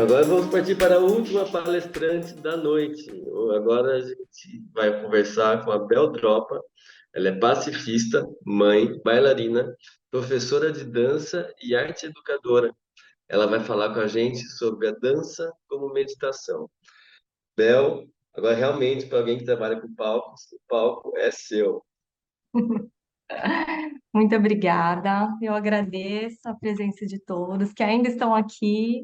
Agora vamos partir para a última palestrante da noite. Agora a gente vai conversar com a Bel Tropa. Ela é pacifista, mãe, bailarina, professora de dança e arte educadora. Ela vai falar com a gente sobre a dança como meditação. Bel, agora realmente para alguém que trabalha com palcos, o palco é seu. Muito obrigada. Eu agradeço a presença de todos que ainda estão aqui.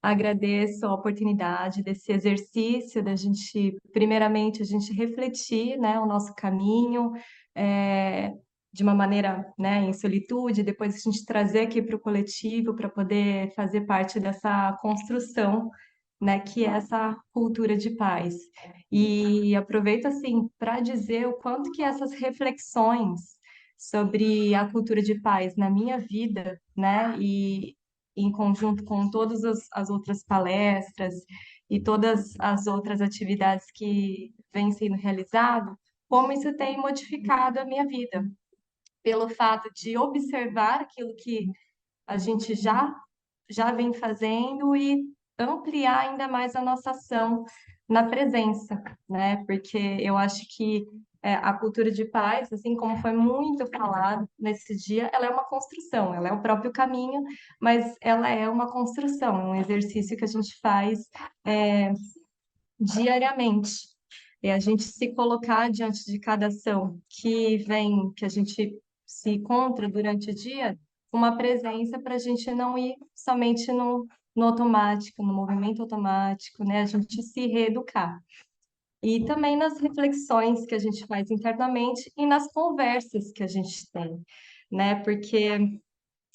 Agradeço a oportunidade desse exercício da gente, primeiramente, a gente refletir, né, o nosso caminho, é, de uma maneira, né, em solitude, depois a gente trazer aqui para o coletivo para poder fazer parte dessa construção, né, que é essa cultura de paz. E aproveito assim para dizer o quanto que essas reflexões sobre a cultura de paz na minha vida, né, e em conjunto com todas as outras palestras e todas as outras atividades que vêm sendo realizadas, como isso tem modificado a minha vida, pelo fato de observar aquilo que a gente já vem fazendo e ampliar ainda mais a nossa ação na presença, né? Porque eu acho que a cultura de paz, assim como foi muito falado nesse dia, ela é uma construção, ela é o próprio caminho, mas ela é uma construção, é um exercício que a gente faz é, diariamente. É a gente se colocar diante de cada ação que vem, que a gente se encontra durante o dia, uma presença para a gente não ir somente no automático, no movimento automático, né? A gente se reeducar. E também nas reflexões que a gente faz internamente e nas conversas que a gente tem, né? Porque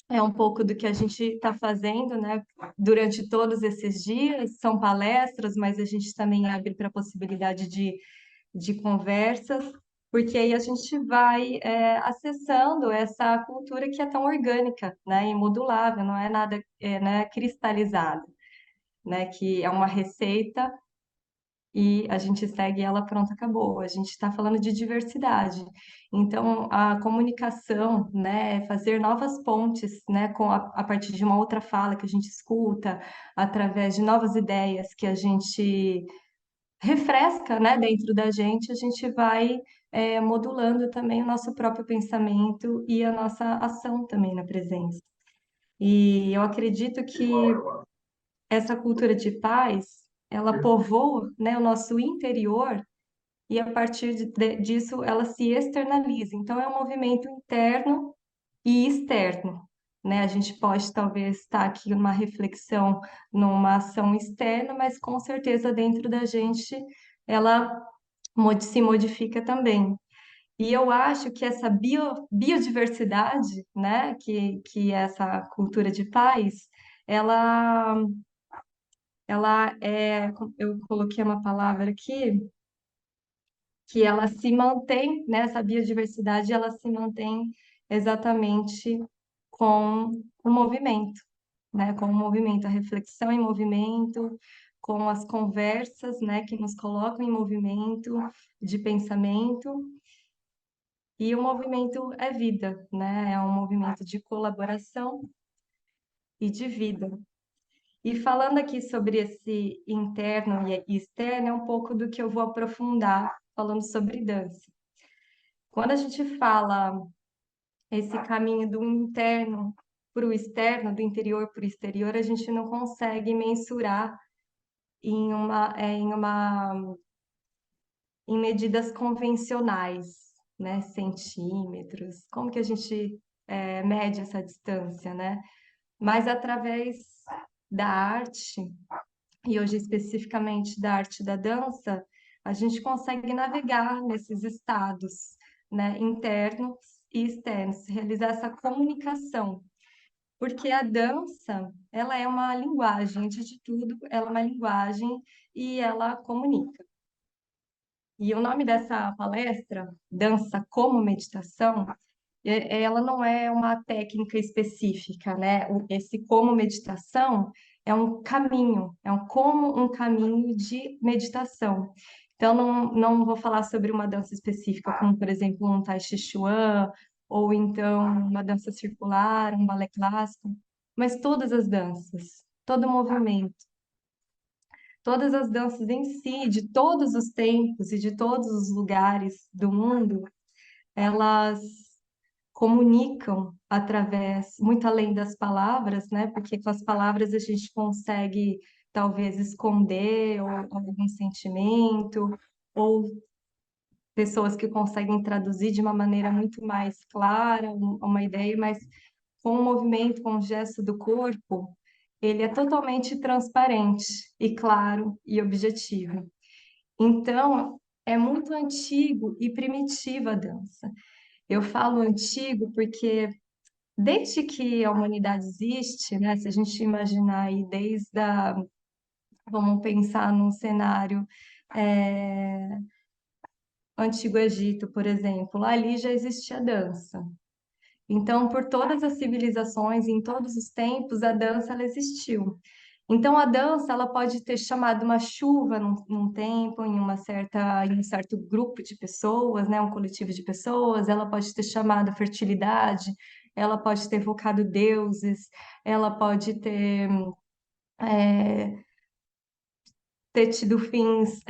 é um pouco do que a gente está fazendo, né? Durante todos esses dias, são palestras, mas a gente também abre para a possibilidade de conversas, porque aí a gente vai acessando essa cultura que é tão orgânica, né? E modulável, não é nada né, cristalizado, né? Que é uma receita e a gente segue ela, pronto, acabou. A gente está falando de diversidade. Então, a comunicação, né, fazer novas pontes, né, a partir de uma outra fala que a gente escuta, através de novas ideias que a gente refresca, né, dentro da gente, a gente vai modulando também o nosso próprio pensamento e a nossa ação também na presença. E eu acredito que essa cultura de paz, ela povoa, né, o nosso interior e a partir disso ela se externaliza. Então é um movimento interno e externo, né? A gente pode talvez estar aqui numa reflexão, numa ação externa, mas com certeza dentro da gente ela se modifica também. E eu acho que essa biodiversidade, né, que é essa cultura de paz, ela, ela é, eu coloquei uma palavra aqui, que ela se mantém, né, essa biodiversidade, ela se mantém exatamente com o movimento, né, com o movimento, a reflexão em movimento, com as conversas, né, que nos colocam em movimento de pensamento. E o movimento é vida, né? É um movimento de colaboração e de vida. E falando aqui sobre esse interno e externo, é um pouco do que eu vou aprofundar falando sobre dança. Quando a gente fala esse caminho do interno para o externo, do interior para o exterior, a gente não consegue mensurar em medidas convencionais, né? Centímetros, como que a gente mede essa distância, né? Mas através da arte, e hoje especificamente da arte da dança, a gente consegue navegar nesses estados, né, internos e externos, realizar essa comunicação, porque a dança, ela é uma linguagem, antes de tudo, ela é uma linguagem e ela comunica. E o nome dessa palestra, Dança como Meditação, ela não é uma técnica específica, né? Esse como meditação é um caminho, é um como um caminho de meditação. Então, não vou falar sobre uma dança específica, como, por exemplo, um Tai Chi Chuan, ou então uma dança circular, um balé clássico, mas todas as danças, todo movimento. todas as danças em si, de todos os tempos e de todos os lugares do mundo, elas comunicam através, muito além das palavras, né? Porque com as palavras a gente consegue talvez esconder ou algum sentimento, ou pessoas que conseguem traduzir de uma maneira muito mais clara uma ideia, mas com o movimento, com o gesto do corpo, ele é totalmente transparente e claro e objetivo. Então, é muito antigo e primitiva a dança. Eu falo antigo porque desde que a humanidade existe, né, se a gente imaginar aí vamos pensar num cenário é, Antigo Egito, por exemplo, ali já existia dança. Então, por todas as civilizações, em todos os tempos, a dança ela existiu. Então, a dança ela pode ter chamado uma chuva num tempo, em um certo grupo de pessoas, né, um coletivo de pessoas. Ela pode ter chamado a fertilidade. Ela pode ter evocado deuses. Ela pode é, ter tido fins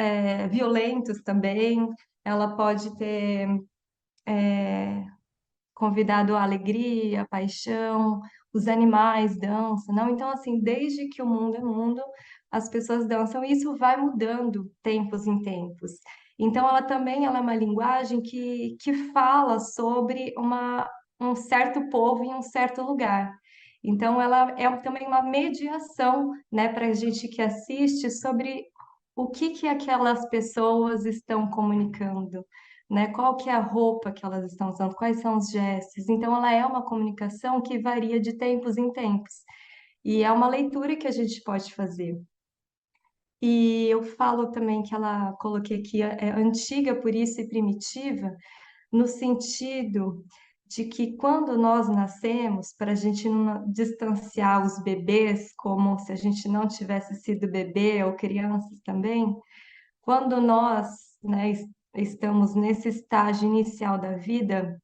violentos também. Ela pode ter convidado à alegria, à paixão, os animais dançam, não? Então, assim, desde que o mundo é mundo, as pessoas dançam e isso vai mudando tempos em tempos. Então, ela é uma linguagem que fala sobre um certo povo em um certo lugar. Então, ela é também uma mediação, né, para a gente que assiste sobre o que aquelas pessoas estão comunicando, né? Qual que é a roupa que elas estão usando, quais são os gestos. Então, ela é uma comunicação que varia de tempos em tempos. E é uma leitura que a gente pode fazer. E eu falo também que ela coloquei aqui é antiga por isso e primitiva, no sentido de que quando nós nascemos, para a gente não distanciar os bebês como se a gente não tivesse sido bebê ou crianças também, quando nós, né, estamos nesse estágio inicial da vida,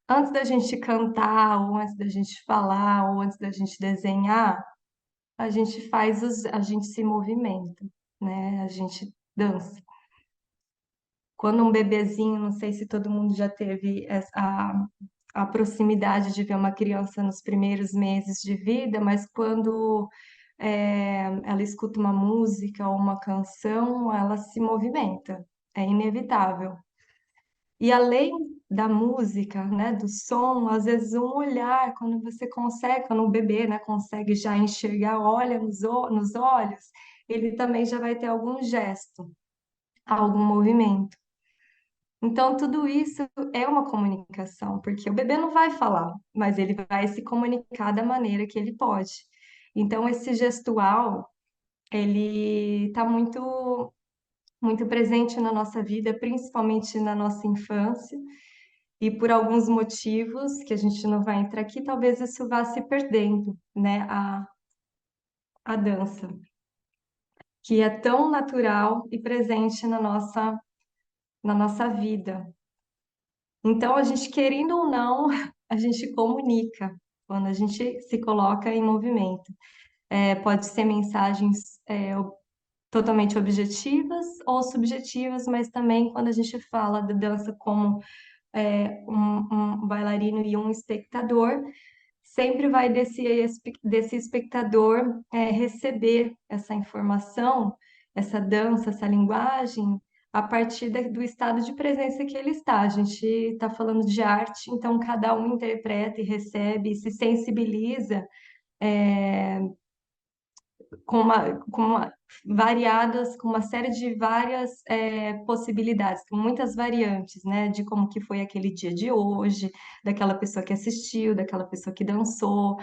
antes da gente cantar, ou antes da gente falar, ou antes da gente desenhar, a gente se movimenta, né? A gente dança. Quando um bebezinho, não sei se todo mundo já teve a proximidade de ver uma criança nos primeiros meses de vida, mas quando ela escuta uma música ou uma canção, ela se movimenta, é inevitável. E além da música, né, do som, às vezes um olhar, quando você consegue, quando o bebê, né, consegue já enxergar, olha nos olhos, ele também já vai ter algum gesto, algum movimento. Então, tudo isso é uma comunicação, porque o bebê não vai falar, mas ele vai se comunicar da maneira que ele pode. Então, esse gestual, ele está muito presente na nossa vida, principalmente na nossa infância, e por alguns motivos que a gente não vai entrar aqui, talvez isso vá se perdendo, né? A dança, que é tão natural e presente na nossa vida. Então, a gente, querendo ou não, a gente comunica quando a gente se coloca em movimento. Pode ser mensagens totalmente objetivas ou subjetivas, mas também quando a gente fala da dança como um bailarino e um espectador, sempre vai desse espectador receber essa informação, essa dança, essa linguagem, a partir do estado de presença que ele está. A gente está falando de arte, então cada um interpreta e recebe, se sensibiliza é, com uma série de várias possibilidades, com muitas variantes, né, de como que foi aquele dia de hoje, daquela pessoa que assistiu, daquela pessoa que dançou,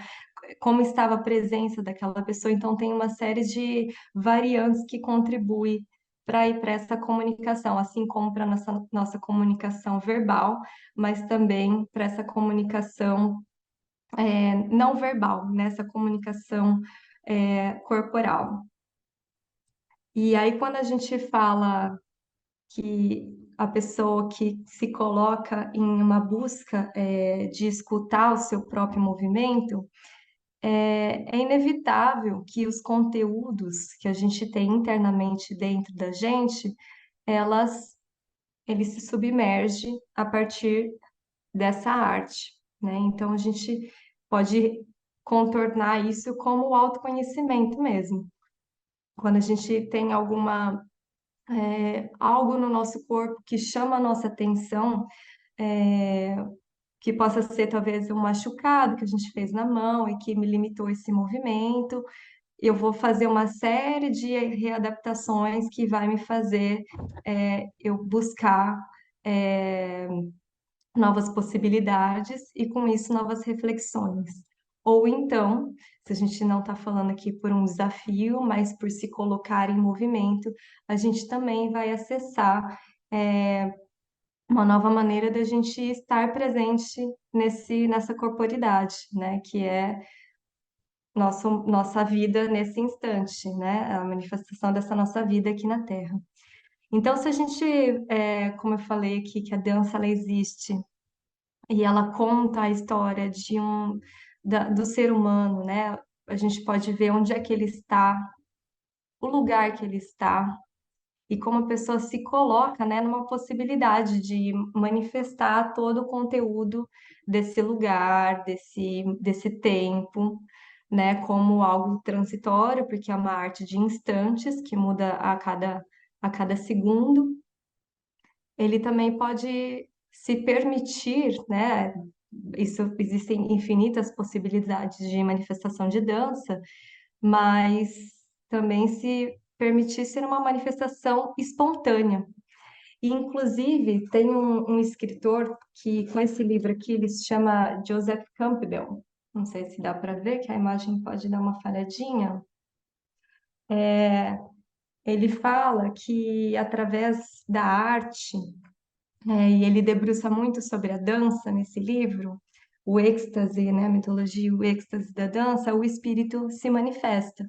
como estava a presença daquela pessoa. Então, tem uma série de variantes que contribuem para ir para essa comunicação, assim como para a nossa comunicação verbal, mas também para essa comunicação não verbal, nessa comunicação corporal. E aí, quando a gente fala que a pessoa que se coloca em uma busca de escutar o seu próprio movimento, é inevitável que os conteúdos que a gente tem internamente dentro da gente, elas, ele se submerge a partir dessa arte, né? Então a gente pode contornar isso como o autoconhecimento mesmo. Quando a gente tem algo no nosso corpo que chama a nossa atenção, é, que possa ser talvez um machucado que a gente fez na mão e que me limitou esse movimento, eu vou fazer uma série de readaptações que vai me fazer eu buscar é, novas possibilidades e com isso novas reflexões. Ou então, se a gente não está falando aqui por um desafio, mas por se colocar em movimento, a gente também vai acessar uma nova maneira da gente estar presente nessa corporidade, né? Que é nossa vida nesse instante, né? A manifestação dessa nossa vida aqui na Terra. Então, se a gente, como eu falei aqui, que a dança ela existe e ela conta a história do ser humano, né? A gente pode ver onde é que ele está, o lugar que ele está e como a pessoa se coloca, né, numa possibilidade de manifestar todo o conteúdo desse lugar, desse tempo, né, como algo transitório, porque é uma arte de instantes que muda a cada segundo. Ele também pode se permitir, né? Existem infinitas possibilidades de manifestação de dança, mas também se permitir ser uma manifestação espontânea. E, inclusive, tem um escritor que, com esse livro aqui, ele se chama Joseph Campbell. Não sei se dá para ver, que a imagem pode dar uma falhadinha. Ele fala que, através da arte, e ele debruça muito sobre a dança nesse livro, o êxtase, né, a mitologia, o êxtase da dança, o espírito se manifesta.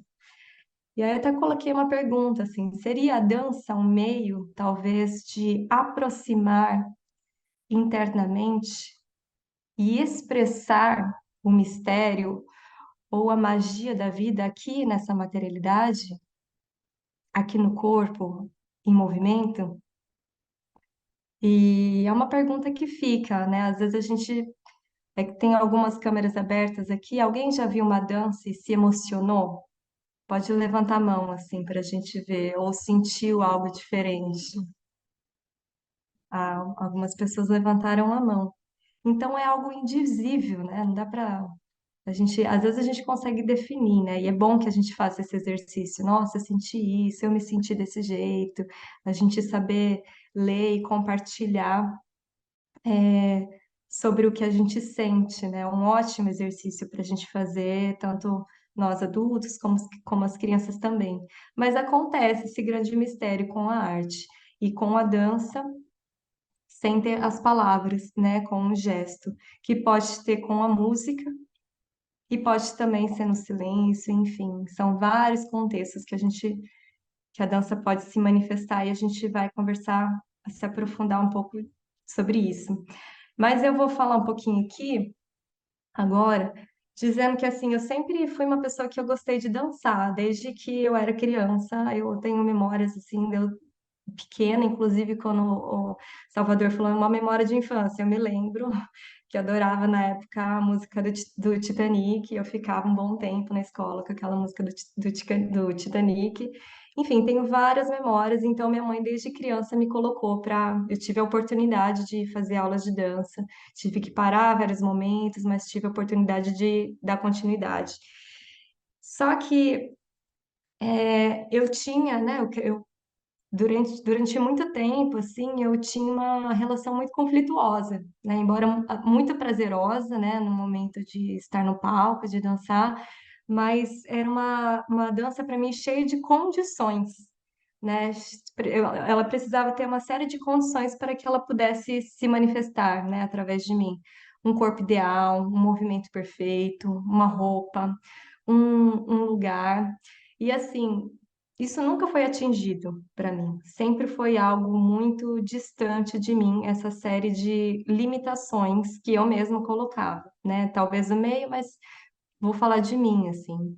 E aí eu até coloquei uma pergunta assim, seria a dança um meio, talvez, de aproximar internamente e expressar o mistério ou a magia da vida aqui nessa materialidade, aqui no corpo, em movimento? E é uma pergunta que fica, né? Às vezes a gente que tem algumas câmeras abertas aqui. Alguém já viu uma dança e se emocionou? Pode levantar a mão assim para a gente ver, ou sentiu algo diferente. Ah, algumas pessoas levantaram a mão. Então é algo indizível, né? Não dá para a gente, às vezes a gente consegue definir, né? E é bom que a gente faça esse exercício. Nossa, eu senti isso, eu me senti desse jeito. A gente saber ler e compartilhar sobre o que a gente sente, né? Um ótimo exercício para a gente fazer, tanto nós adultos como as crianças também. Mas acontece esse grande mistério com a arte e com a dança, sem ter as palavras, né? Com o gesto, que pode ter com a música e pode também ser no silêncio, enfim, são vários contextos que a dança pode se manifestar e a gente vai conversar, se aprofundar um pouco sobre isso. Mas eu vou falar um pouquinho aqui agora, dizendo que assim, eu sempre fui uma pessoa que eu gostei de dançar, desde que eu era criança, eu tenho memórias assim, de eu pequena, inclusive quando o Salvador falou uma memória de infância, eu me lembro que eu adorava na época a música do Titanic, eu ficava um bom tempo na escola com aquela música do Titanic. Enfim, tenho várias memórias, então minha mãe desde criança me colocou para. Eu tive a oportunidade de fazer aulas de dança, tive que parar vários momentos, mas tive a oportunidade de dar continuidade. Só que eu tinha, né, durante muito tempo, assim, eu tinha uma relação muito conflituosa, né? Embora muito prazerosa, né, no momento de estar no palco, de dançar, mas era uma dança para mim cheia de condições, né? Ela precisava ter uma série de condições para que ela pudesse se manifestar, né, através de mim. Um corpo ideal, um movimento perfeito, uma roupa, um lugar. E assim, isso nunca foi atingido para mim. Sempre foi algo muito distante de mim, essa série de limitações que eu mesma colocava, né? Talvez o meio, mas vou falar de mim, assim.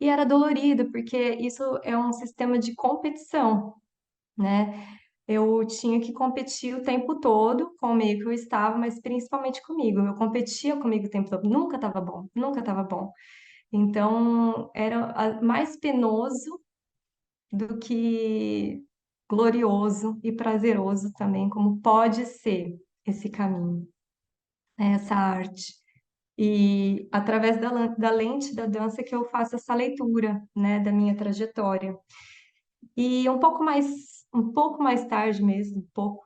E era dolorido, porque isso é um sistema de competição, né? Eu tinha que competir o tempo todo com o meio que eu estava, mas principalmente comigo. Eu competia comigo o tempo todo. Nunca estava bom, nunca estava bom. Então, era mais penoso do que glorioso e prazeroso também, como pode ser esse caminho, né, essa arte. E através da lente da dança que eu faço essa leitura, né, da minha trajetória. E um pouco mais tarde mesmo, um pouco,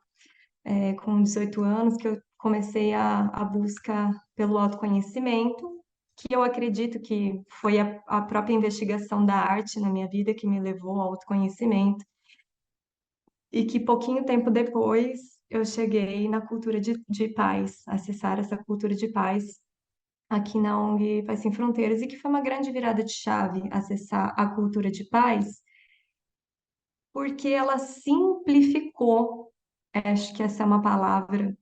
com 18 anos, que eu comecei a busca pelo autoconhecimento, que eu acredito que foi a própria investigação da arte na minha vida que me levou ao autoconhecimento, e que pouquinho tempo depois eu cheguei na cultura de paz, acessar essa cultura de paz aqui na ONG Paz Sem Fronteiras, e que foi uma grande virada de chave acessar a cultura de paz, porque ela simplificou, acho que essa é uma palavra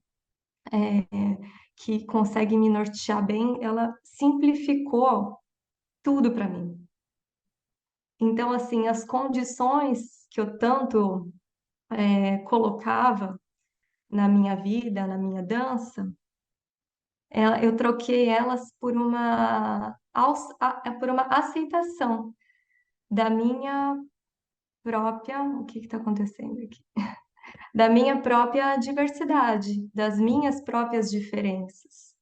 que consegue me nortear bem, ela simplificou tudo para mim. Então, assim, as condições que eu tanto colocava na minha vida, na minha dança, eu troquei elas por uma aceitação da minha própria, o que está acontecendo aqui? Da minha própria diversidade, das minhas próprias diferenças.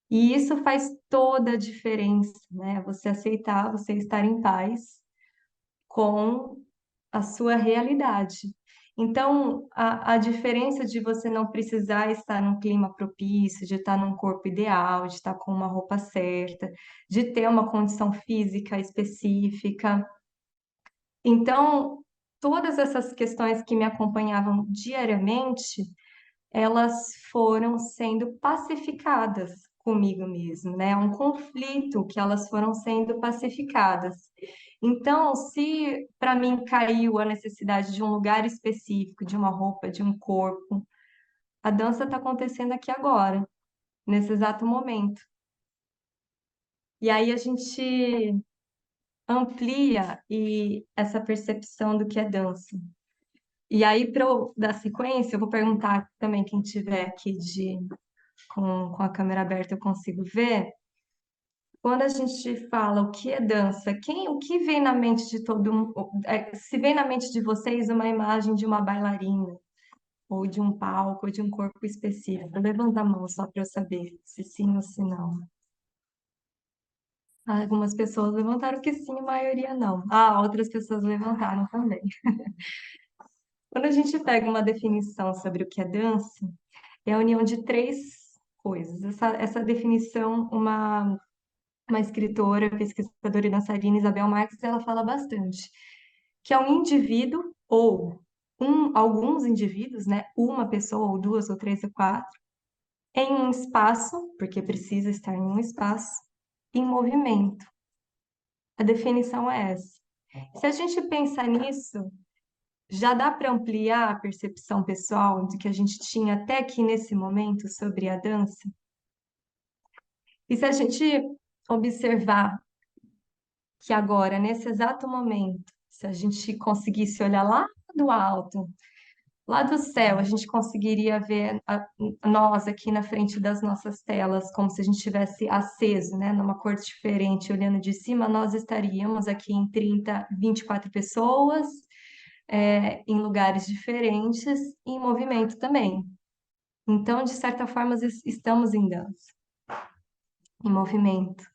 E isso faz toda a diferença, né? Você aceitar, você estar em paz com a sua realidade. Então, a diferença de você não precisar estar num clima propício, de estar num corpo ideal, de estar com uma roupa certa, de ter uma condição física específica. Então, todas essas questões que me acompanhavam diariamente, elas foram sendo pacificadas comigo mesmo, né? É um conflito que elas foram sendo pacificadas. Então, se para mim caiu a necessidade de um lugar específico, de uma roupa, de um corpo, a dança está acontecendo aqui agora, nesse exato momento. E aí a gente amplia essa percepção do que é dança. E aí, para eu dar sequência, eu vou perguntar também quem tiver aqui com a câmera aberta, eu consigo ver. Quando a gente fala o que é dança, o que vem na mente de todo mundo? Se vem na mente de vocês uma imagem de uma bailarina, ou de um palco, ou de um corpo específico? Levanta a mão só para eu saber se sim ou se não. Algumas pessoas levantaram que sim, a maioria não. Outras pessoas levantaram também. Quando a gente pega uma definição sobre o que é dança, é a união de três coisas. Essa definição, uma escritora, pesquisadora e dançarina, Isabel Marques, ela fala bastante, que é um indivíduo ou alguns indivíduos, né, uma pessoa ou duas ou três ou quatro, em um espaço, porque precisa estar em um espaço, em movimento. A definição é essa. Se a gente pensar nisso, já dá para ampliar a percepção pessoal do que a gente tinha até aqui nesse momento sobre a dança? E se a gente observar que agora, nesse exato momento, se a gente conseguisse olhar lá do alto, lá do céu, a gente conseguiria ver nós aqui na frente das nossas telas, como se a gente tivesse aceso, né, numa cor diferente, olhando de cima, nós estaríamos aqui em 24 pessoas, em lugares diferentes, em movimento também. Então, de certa forma, estamos em dança, em movimento.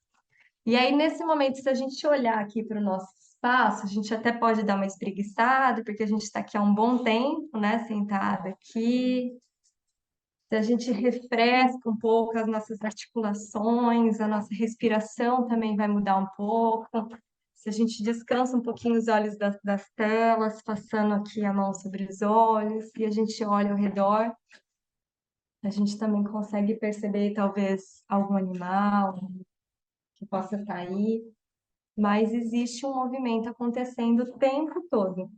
E aí, nesse momento, se a gente olhar aqui para o nosso espaço, a gente até pode dar uma espreguiçada, porque a gente está aqui há um bom tempo, né, sentada aqui. Se a gente refresca um pouco as nossas articulações, a nossa respiração também vai mudar um pouco. Se a gente descansa um pouquinho os olhos das telas, passando aqui a mão sobre os olhos, e a gente olha ao redor, a gente também consegue perceber talvez algum animal que possa estar aí, mas existe um movimento acontecendo o tempo todo.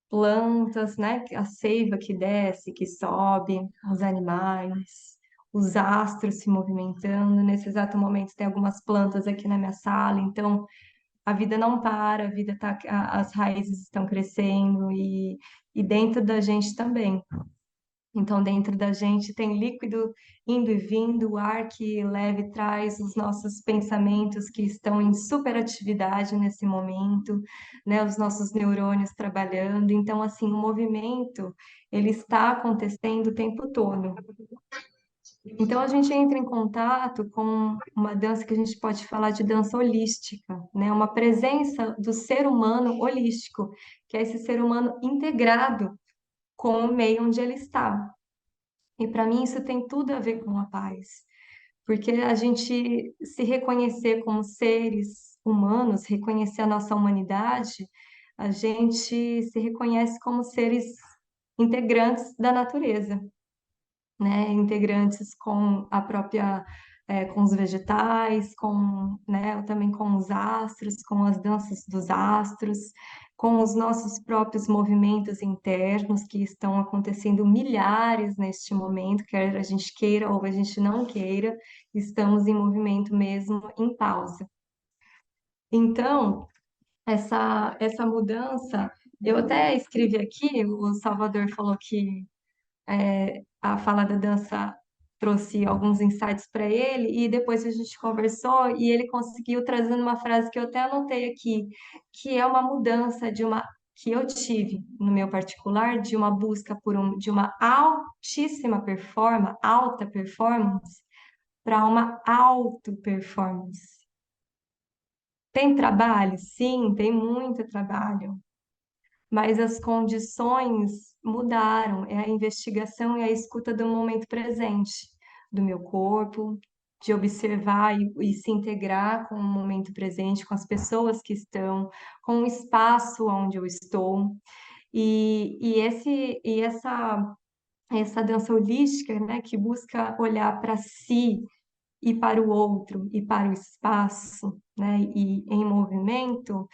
Plantas, né? A seiva que desce, que sobe, os animais, os astros se movimentando. Nesse exato momento tem algumas plantas aqui na minha sala, então a vida não para, a vida tá, as raízes estão crescendo e dentro da gente também. Então, dentro da gente tem líquido indo e vindo, o ar que leva e traz os nossos pensamentos que estão em superatividade nesse momento, né? Os nossos neurônios trabalhando. Então, assim, o movimento, ele está acontecendo o tempo todo. Então, a gente entra em contato com uma dança que a gente pode falar de dança holística, né? Uma presença do ser humano holístico, que é esse ser humano integrado com o meio onde ele está. E para mim isso tem tudo a ver com a paz, porque a gente se reconhecer como seres humanos, reconhecer a nossa humanidade, a gente se reconhece como seres integrantes da natureza, né, integrantes com a própria, com os vegetais, com, né, também com os astros, com as danças dos astros, com os nossos próprios movimentos internos que estão acontecendo milhares neste momento, quer a gente queira ou a gente não queira, estamos em movimento mesmo, em pausa. Então, essa mudança, eu até escrevi aqui, o Salvador falou que a fala da dança trouxe alguns insights para ele, e depois a gente conversou e ele conseguiu trazer uma frase que eu até anotei aqui, que é uma mudança de uma que eu tive no meu particular de uma busca de uma altíssima performance, alta performance, para uma auto performance. Tem trabalho? Sim, tem muito trabalho, mas as condições mudaram. É a investigação e a escuta do momento presente, do meu corpo, de observar e se integrar com o momento presente, com as pessoas que estão, com o espaço onde eu estou. Essa dança holística, né, que busca olhar para si e para o outro e para o espaço, né, e em movimento,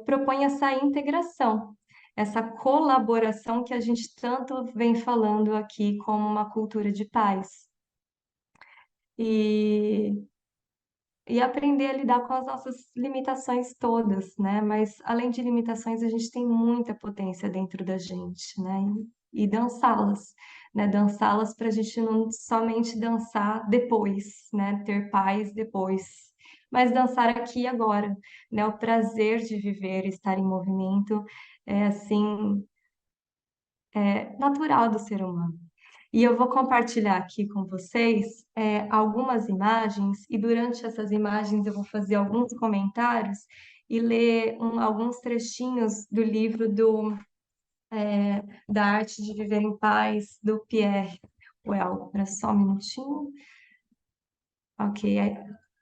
propõe essa integração, essa colaboração que a gente tanto vem falando aqui como uma cultura de paz. E, e aprender a lidar com as nossas limitações todas, né? Mas além de limitações, a gente tem muita potência dentro da gente, né? E dançá-las, né? Dançá-las para a gente não somente dançar depois, né? Ter paz depois, mas dançar aqui e agora, né? O prazer de viver, estar em movimento, é assim, natural do ser humano. E eu vou compartilhar aqui com vocês algumas imagens, e durante essas imagens eu vou fazer alguns comentários e ler alguns trechinhos do livro da Arte de Viver em Paz, do Pierre Well. Espera só um minutinho. Ok.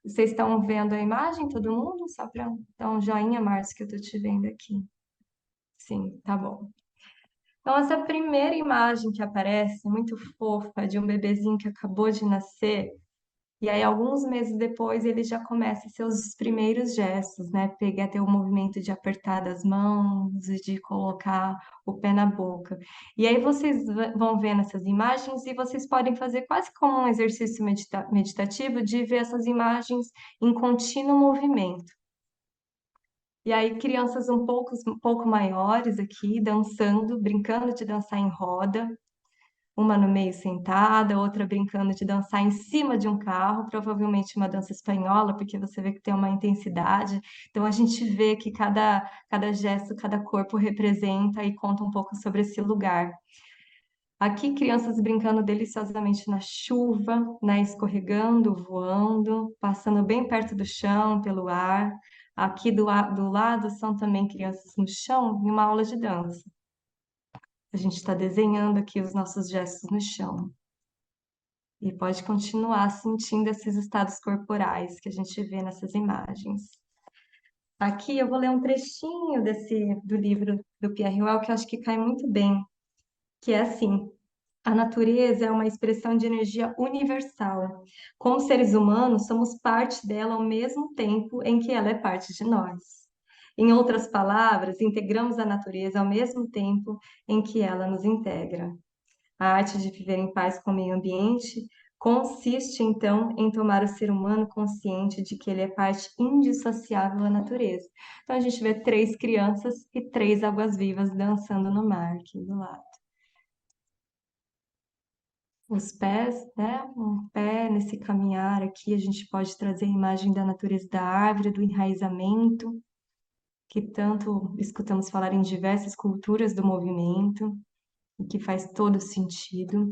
Vocês estão vendo a imagem, todo mundo? Só para dar um joinha, Márcio, que eu estou te vendo aqui. Sim, tá bom. Então, essa primeira imagem que aparece, muito fofa, de um bebezinho que acabou de nascer, e aí alguns meses depois ele já começa seus primeiros gestos, né? Pegar até o movimento de apertar das mãos e de colocar o pé na boca. E aí vocês vão vendo essas imagens e vocês podem fazer quase como um exercício meditativo de ver essas imagens em contínuo movimento. E aí, crianças um pouco maiores aqui, dançando, brincando de dançar em roda, uma no meio sentada, outra brincando de dançar em cima de um carro, provavelmente uma dança espanhola, porque você vê que tem uma intensidade. Então, a gente vê que cada gesto, cada corpo representa e conta um pouco sobre esse lugar. Aqui, crianças brincando deliciosamente na chuva, né, escorregando, voando, passando bem perto do chão, pelo ar. Aqui do lado são também crianças no chão, em uma aula de dança. A gente está desenhando aqui os nossos gestos no chão. E pode continuar sentindo esses estados corporais que a gente vê nessas imagens. Aqui eu vou ler um trechinho do livro do Pierre Well, que eu acho que cai muito bem, que é assim: a natureza é uma expressão de energia universal. Como seres humanos, somos parte dela ao mesmo tempo em que ela é parte de nós. Em outras palavras, integramos a natureza ao mesmo tempo em que ela nos integra. A arte de viver em paz com o meio ambiente consiste, então, em tomar o ser humano consciente de que ele é parte indissociável da natureza. Então, a gente vê três crianças e três águas-vivas dançando no mar aqui do lado. Os pés, né? Um pé nesse caminhar aqui, a gente pode trazer a imagem da natureza da árvore, do enraizamento, que tanto escutamos falar em diversas culturas do movimento, e que faz todo sentido.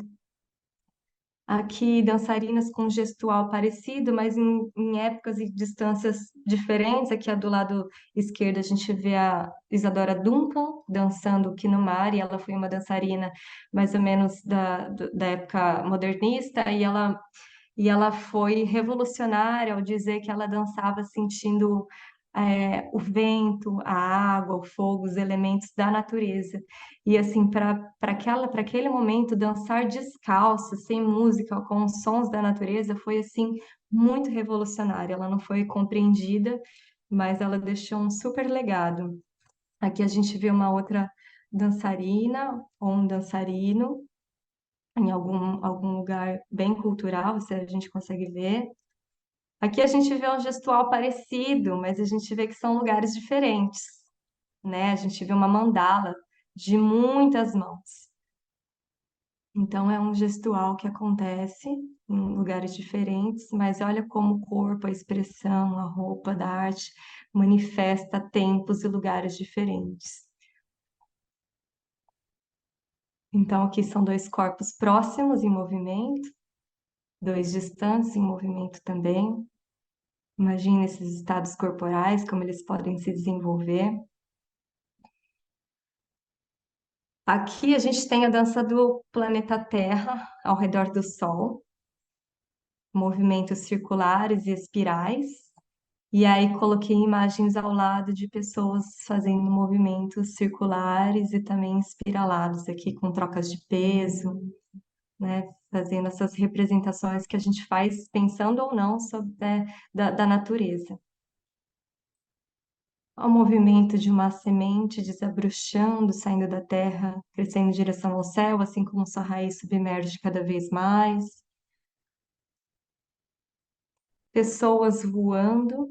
Aqui, dançarinas com gestual parecido, mas em épocas e distâncias diferentes. Aqui do lado esquerdo a gente vê a Isadora Duncan dançando aqui no mar, e ela foi uma dançarina mais ou menos da época modernista, e ela foi revolucionária ao dizer que ela dançava sentindo o vento, a água, o fogo, os elementos da natureza. E assim, para aquele momento, dançar descalça, sem música, com os sons da natureza, foi assim muito revolucionário. Ela não foi compreendida, mas ela deixou um super legado. Aqui a gente vê uma outra dançarina ou um dançarino em algum lugar bem cultural, se a gente consegue ver. Aqui a gente vê um gestual parecido, mas a gente vê que são lugares diferentes, né? A gente vê uma mandala de muitas mãos. Então é um gestual que acontece em lugares diferentes, mas olha como o corpo, a expressão, a roupa da arte manifesta tempos e lugares diferentes. Então aqui são dois corpos próximos em movimento, dois distantes em movimento também. Imagina esses estados corporais, como eles podem se desenvolver. Aqui a gente tem a dança do planeta Terra ao redor do Sol, movimentos circulares e espirais. E aí coloquei imagens ao lado de pessoas fazendo movimentos circulares e também espiralados aqui com trocas de peso, né? Fazendo essas representações que a gente faz pensando ou não sobre, né, da natureza. Ao movimento de uma semente desabrochando, saindo da terra, crescendo em direção ao céu, assim como sua raiz submerge cada vez mais. Pessoas voando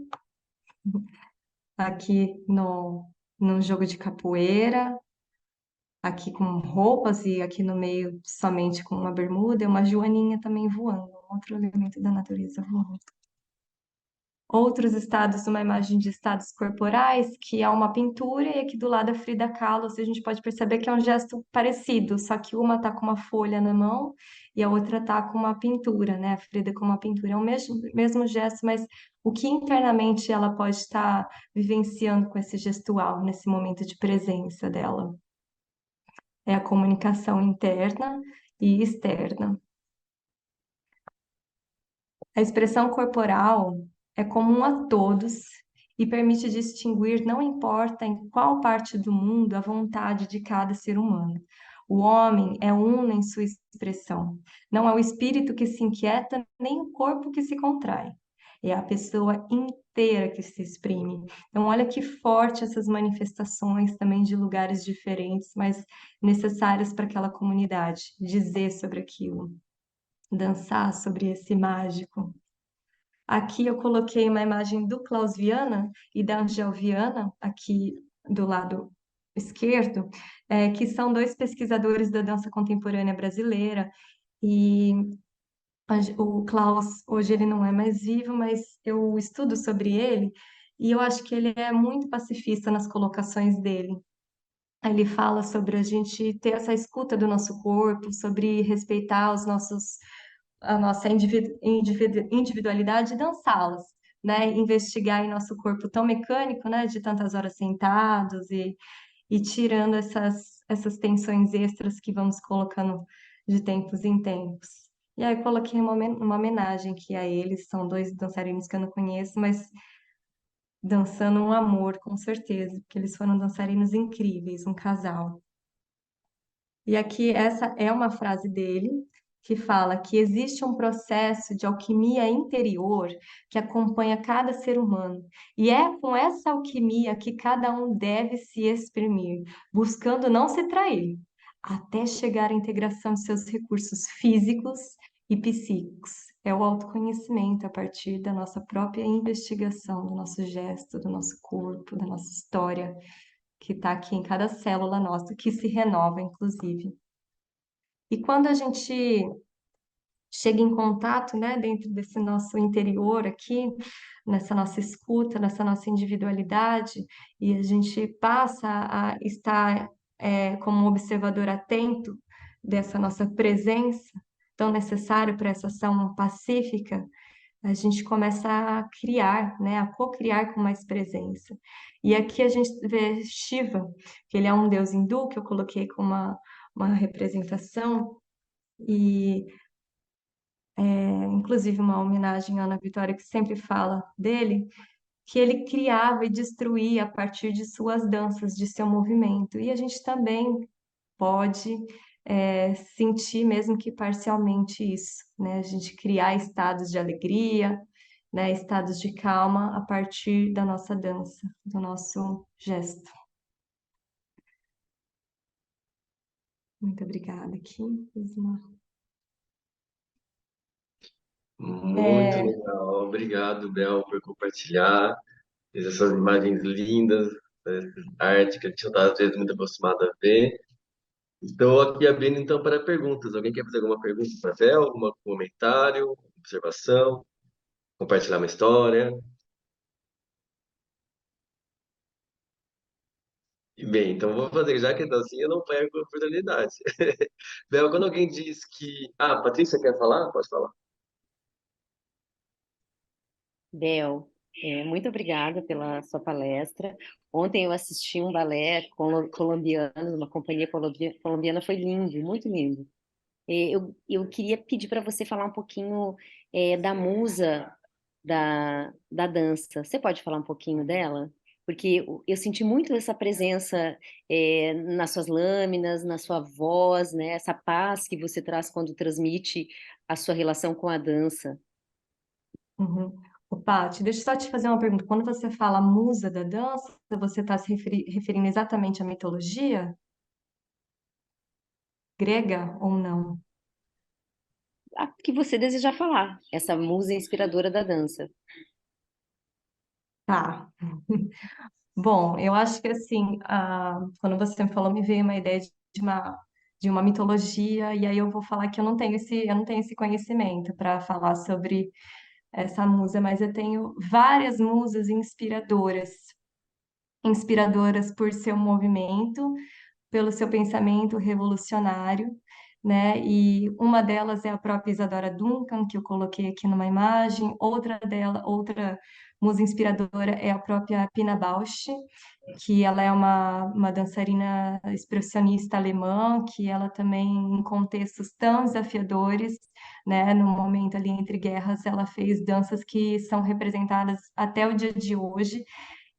aqui no jogo de capoeira, aqui com roupas e aqui no meio somente com uma bermuda, e uma joaninha também voando, outro elemento da natureza voando. Outros estados, uma imagem de estados corporais, que é uma pintura, e aqui do lado a Frida Kahlo, a gente pode perceber que é um gesto parecido, só que uma está com uma folha na mão e a outra está com uma pintura, né? A Frida com uma pintura. É o mesmo gesto, mas o que internamente ela pode estar vivenciando com esse gestual, nesse momento de presença dela? É a comunicação interna e externa. A expressão corporal é comum a todos e permite distinguir, não importa em qual parte do mundo, a vontade de cada ser humano. O homem é uno em sua expressão. Não é o espírito que se inquieta, nem o corpo que se contrai. É a pessoa inteira que se exprime. Então, olha que forte essas manifestações também de lugares diferentes, mas necessárias para aquela comunidade, dizer sobre aquilo, dançar sobre esse mágico. Aqui eu coloquei uma imagem do Klaus Viana e da Angel Viana, aqui do lado esquerdo, que são dois pesquisadores da dança contemporânea brasileira. E o Klaus, hoje ele não é mais vivo, mas eu estudo sobre ele e eu acho que ele é muito pacifista nas colocações dele. Ele fala sobre a gente ter essa escuta do nosso corpo, sobre respeitar a nossa individualidade e dançá-las, né? Investigar em nosso corpo tão mecânico, né? De tantas horas sentados e tirando essas tensões extras que vamos colocando de tempos em tempos. E aí eu coloquei uma homenagem aqui a eles, são dois dançarinos que eu não conheço, mas dançando um amor, com certeza, porque eles foram dançarinos incríveis, um casal. E aqui essa é uma frase dele que fala que existe um processo de alquimia interior que acompanha cada ser humano. E é com essa alquimia que cada um deve se exprimir, buscando não se trair, até chegar à integração de seus recursos físicos e psíquicos. É o autoconhecimento a partir da nossa própria investigação, do nosso gesto, do nosso corpo, da nossa história, que está aqui em cada célula nossa, que se renova, inclusive. E quando a gente chega em contato, né, dentro desse nosso interior aqui, nessa nossa escuta, nessa nossa individualidade, e a gente passa a estar como um observador atento dessa nossa presença tão necessária para essa ação pacífica, a gente começa a criar, né, a co-criar com mais presença. E aqui a gente vê Shiva, que ele é um deus hindu, que eu coloquei com uma representação, e inclusive uma homenagem à Ana Vitória, que sempre fala dele, que ele criava e destruía a partir de suas danças, de seu movimento. E a gente também pode sentir, mesmo que parcialmente, isso, né? A gente criar estados de alegria, né? Estados de calma a partir da nossa dança, do nosso gesto. Muito obrigada aqui, Isma. Muito legal. Obrigado, Bel, por compartilhar essas imagens lindas, essa arte que a gente não está, às vezes, muito acostumado a ver. Estou aqui abrindo, então, para perguntas. Alguém quer fazer alguma pergunta para a Bel? Algum comentário, observação, compartilhar uma história? E bem, então vou fazer, já que é assim, eu não perco a oportunidade. Bel, quando alguém diz que... Ah, Patrícia quer falar? Pode falar. Bel, muito obrigada pela sua palestra. Ontem eu assisti um balé colombiano, uma companhia colombiana, foi lindo, muito lindo. Eu queria pedir para você falar um pouquinho da musa da dança. Você pode falar um pouquinho dela? Porque eu senti muito essa presença nas suas lâminas, na sua voz, né? Essa paz que você traz quando transmite a sua relação com a dança. Uhum. Ô, Paty, deixa eu só te fazer uma pergunta. Quando você fala musa da dança, você está se referindo exatamente à mitologia grega ou não? A que você desejar falar, essa musa inspiradora da dança. Tá. Bom, eu acho que assim, quando você me falou, me veio uma ideia de uma mitologia, e aí eu vou falar que eu não tenho esse conhecimento para falar sobre essa musa, mas eu tenho várias musas inspiradoras por seu movimento, pelo seu pensamento revolucionário, né? E uma delas é a própria Isadora Duncan, que eu coloquei aqui numa imagem. Outra musa inspiradora é a própria Pina Bausch, que ela é uma dançarina expressionista alemã, que ela também, em contextos tão desafiadores, né, no momento ali entre guerras, ela fez danças que são representadas até o dia de hoje,